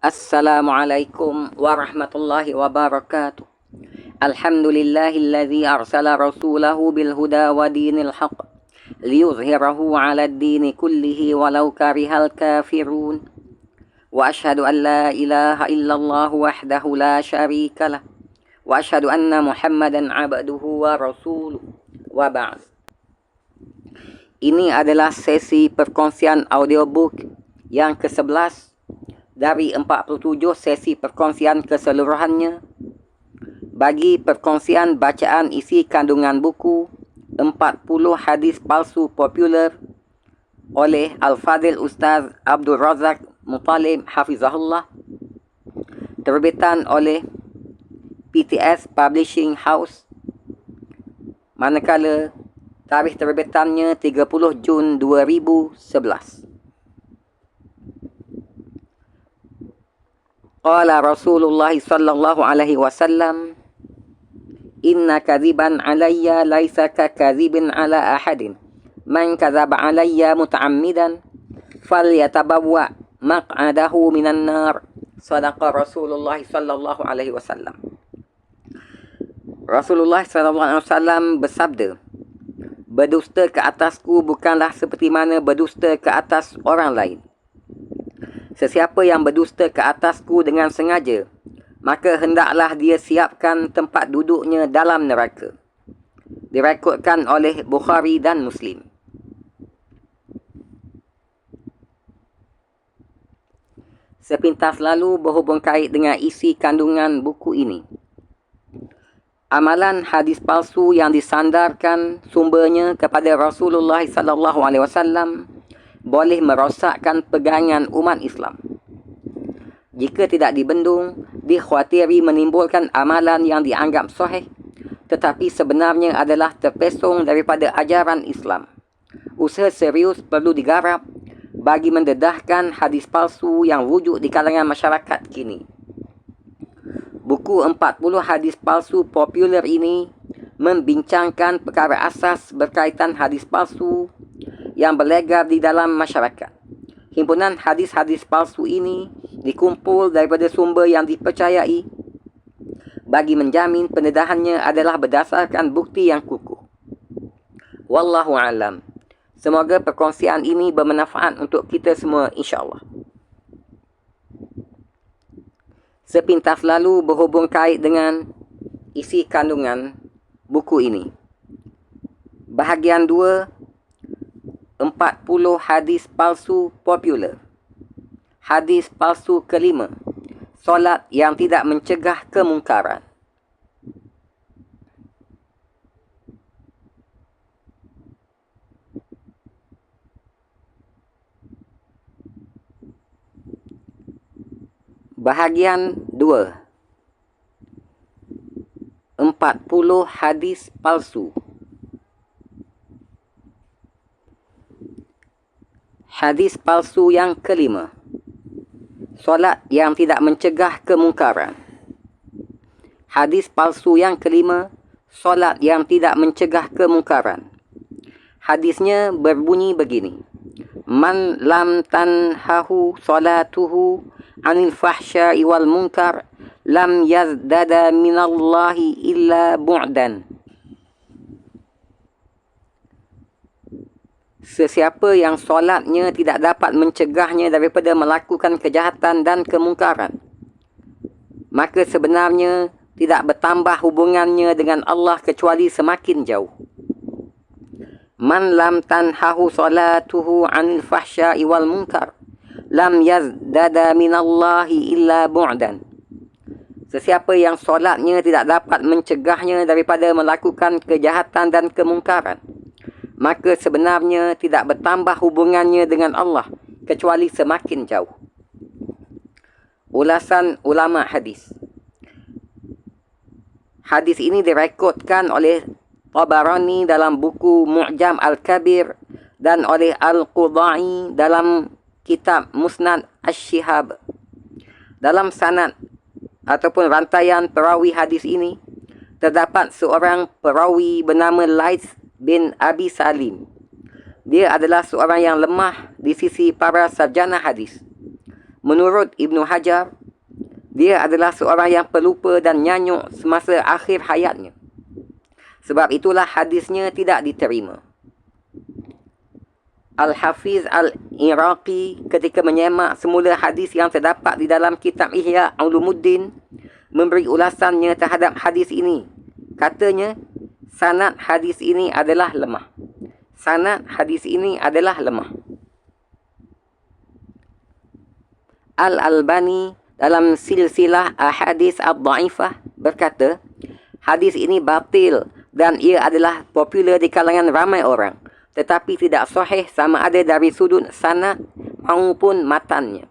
Assalamualaikum warahmatullahi wabarakatuh. Alhamdulillahilladzi arsala rasulahu bil huda wa dinil haqq liyuzhirahu 'alad dini kullihi walau karihal kafirun. Wa asyhadu an la ilaha illallah wahdahu la syarikalah wa asyhadu anna Muhammadan 'abduhu wa rasuluh. Wa ba'd. Ini adalah sesi perkongsian audiobook yang ke-11 dari 47 sesi perkongsian keseluruhannya bagi perkongsian bacaan isi kandungan buku 40 hadis palsu popular oleh Al-Fadhil Ustaz Abdul Razak Muttalib Hafizahullah, terbitan oleh PTS Publishing House, manakala tarikh terbitannya 30 Jun 2011. Qala Rasulullah sallallahu alaihi wasallam, inna kadhiban alayya laisa ka kadhibin ala ahadin, man kadzaba alayya muta'ammidan falyatabawwa maq'adahu minan nar. Sadaqa Rasulullah sallallahu alaihi wasallam. Rasulullah sallallahu alaihi wasallam bersabda, berdusta ke atasku bukanlah seperti mana berdusta ke atas orang lain. Sesiapa yang berdusta ke atasku dengan sengaja, maka hendaklah dia siapkan tempat duduknya dalam neraka. Direkodkan oleh Bukhari dan Muslim. Sepintas lalu berhubung kait dengan isi kandungan buku ini. Amalan hadis palsu yang disandarkan sumbernya kepada Rasulullah sallallahu alaihi wasallam boleh merosakkan pegangan umat Islam. Jika tidak dibendung, dikhawatiri menimbulkan amalan yang dianggap sahih, tetapi sebenarnya adalah terpesong daripada ajaran Islam. Usaha serius perlu digarap bagi mendedahkan hadis palsu yang wujud di kalangan masyarakat kini. Buku 40 hadis palsu popular ini membincangkan perkara asas berkaitan hadis palsu yang berlegar di dalam masyarakat. Himpunan hadis-hadis palsu ini dikumpul daripada sumber yang dipercayai bagi menjamin pendedahannya adalah berdasarkan bukti yang kukuh. Wallahu a'lam. Semoga perkongsian ini bermanfaat untuk kita semua, insya-Allah. Sepintas lalu berhubung kait dengan isi kandungan buku ini. Bahagian 2, 40 hadis palsu popular. Hadis palsu kelima, solat yang tidak mencegah kemungkaran. Bahagian 2, 40 hadis palsu. Hadis palsu yang kelima, solat yang tidak mencegah kemungkaran. Hadis palsu yang kelima, solat yang tidak mencegah kemungkaran. Hadisnya berbunyi begini: Man lam tanhahu salatuhu anil fahsya'i wal munkar lam yazdada minallahi illa bu'dan. Sesiapa yang solatnya tidak dapat mencegahnya daripada melakukan kejahatan dan kemungkaran, maka sebenarnya tidak bertambah hubungannya dengan Allah kecuali semakin jauh. Man lam tanhahu salatuhu anil fahsya'i wal munkar lam yazdada minallahi illa bu'dan. Sesiapa yang solatnya tidak dapat mencegahnya daripada melakukan kejahatan dan kemungkaran, maka sebenarnya tidak bertambah hubungannya dengan Allah kecuali semakin jauh. Ulasan ulama hadis. Hadis ini direkodkan oleh Tabarani dalam buku Mu'jam Al-Kabir dan oleh Al-Qudai dalam kitab Musnad Ash-Shihab. Dalam sanad ataupun rantaian perawi hadis ini terdapat seorang perawi bernama Laits bin Abi Salim. Dia adalah seorang yang lemah di sisi para sarjana hadis. Menurut Ibnu Hajar, dia adalah seorang yang pelupa dan nyanyuk semasa akhir hayatnya. Sebab itulah hadisnya tidak diterima. Al-Hafiz Al-Iraqi ketika menyemak semula hadis yang terdapat di dalam kitab Ihya Ulumuddin, memberi ulasannya terhadap hadis ini. Katanya, sanad hadis ini adalah lemah. Sanad hadis ini adalah lemah. Al-Albani dalam silsilah ahadis ad-da'ifah berkata, hadis ini batil dan ia adalah popular di kalangan ramai orang, tetapi tidak sahih sama ada dari sudut sanad maupun matannya.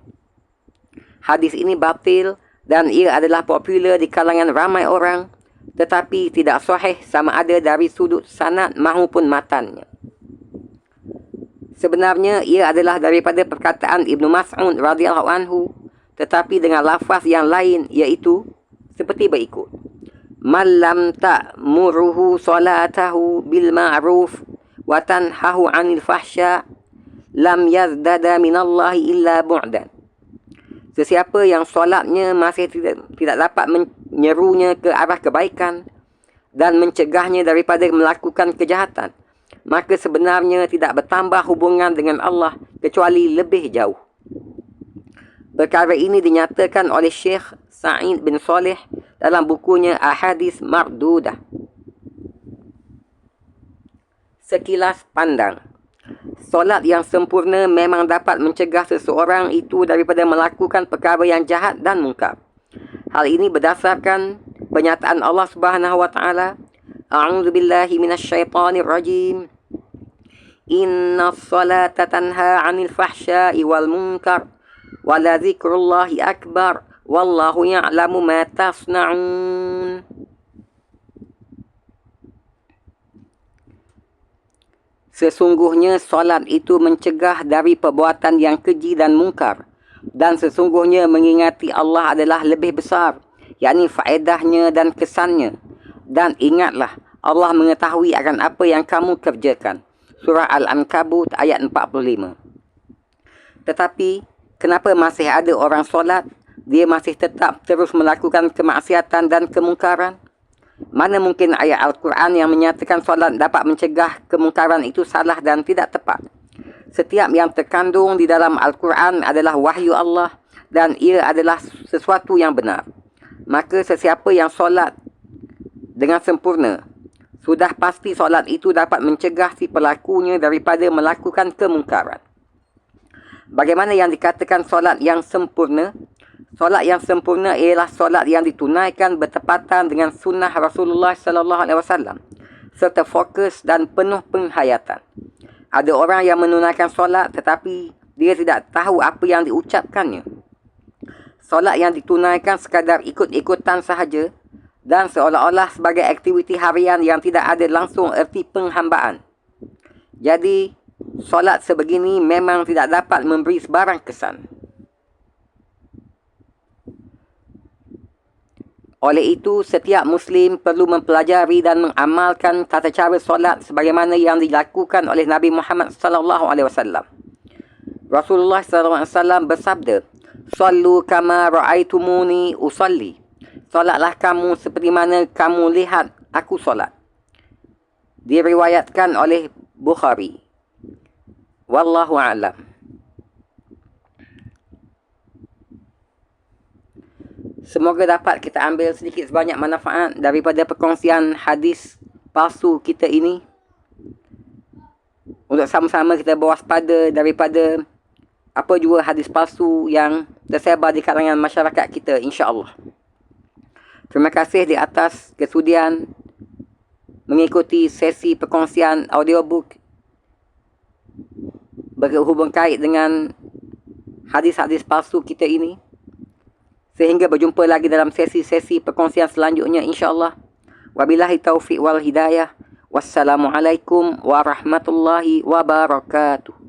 Hadis ini batil dan ia adalah popular di kalangan ramai orang, tetapi tidak sahih sama ada dari sudut sanad maupun matannya. Sebenarnya ia adalah daripada perkataan Ibnu Mas'ud radhiyallahu anhu, tetapi dengan lafaz yang lain, iaitu seperti berikut: "Man lam ta'muruhu salatahu bil ma'ruf wa tanhahu 'anil fahsya lam yazdada minallahi illa bu'dan." Sesiapa yang solatnya masih tidak dapat menyerunya ke arah kebaikan dan mencegahnya daripada melakukan kejahatan, maka sebenarnya tidak bertambah hubungan dengan Allah kecuali lebih jauh. Perkara ini dinyatakan oleh Syekh Sa'id bin Salih dalam bukunya Ahadis Mardudah. Sekilas pandang, solat yang sempurna memang dapat mencegah seseorang itu daripada melakukan perkara yang jahat dan mungkar. Hal ini berdasarkan pernyataan Allah Subhanahu wa taala, A'udzu billahi minasyaitonir rajim. Innas salata tanha 'anil fahsya'i wal munkar wa la dzikrullahi akbar wallahu ya'lamu ma tasna'un. Sesungguhnya solat itu mencegah dari perbuatan yang keji dan mungkar, dan sesungguhnya mengingati Allah adalah lebih besar, yakni faedahnya dan kesannya. Dan ingatlah, Allah mengetahui akan apa yang kamu kerjakan. Surah Al-Ankabut ayat 45. Tetapi, kenapa masih ada orang solat, dia masih tetap terus melakukan kemaksiatan dan kemungkaran? Mana mungkin ayat Al-Quran yang menyatakan solat dapat mencegah kemungkaran itu salah dan tidak tepat? Setiap yang terkandung di dalam Al-Quran adalah wahyu Allah dan ia adalah sesuatu yang benar. Maka sesiapa yang solat dengan sempurna, sudah pasti solat itu dapat mencegah si pelakunya daripada melakukan kemungkaran. Bagaimana yang dikatakan solat yang sempurna? Solat yang sempurna ialah solat yang ditunaikan bertepatan dengan sunnah Rasulullah sallallahu alaihi wasallam serta fokus dan penuh penghayatan. Ada orang yang menunaikan solat tetapi dia tidak tahu apa yang diucapkannya. Solat yang ditunaikan sekadar ikut-ikutan sahaja dan seolah-olah sebagai aktiviti harian yang tidak ada langsung erti penghambaan. Jadi, solat sebegini memang tidak dapat memberi sebarang kesan. Oleh itu, setiap Muslim perlu mempelajari dan mengamalkan tata cara solat sebagaimana yang dilakukan oleh Nabi Muhammad SAW. Rasulullah SAW bersabda, "Sallu kama ra'aitumuni usalli." Solatlah kamu seperti mana kamu lihat aku solat. Diriwayatkan oleh Bukhari. Wallahu a'lam. Semoga dapat kita ambil sedikit sebanyak manfaat daripada perkongsian hadis palsu kita ini, untuk sama-sama kita berwaspada daripada apa jua hadis palsu yang tersebar di kalangan masyarakat kita, insya-Allah. Terima kasih di atas kesudian mengikuti sesi perkongsian audiobook berhubung kait dengan hadis-hadis palsu kita ini. Sehingga berjumpa lagi dalam sesi-sesi perkongsian selanjutnya, insya-Allah. Wabillahi taufiq wal hidayah. Wassalamualaikum warahmatullahi wabarakatuh.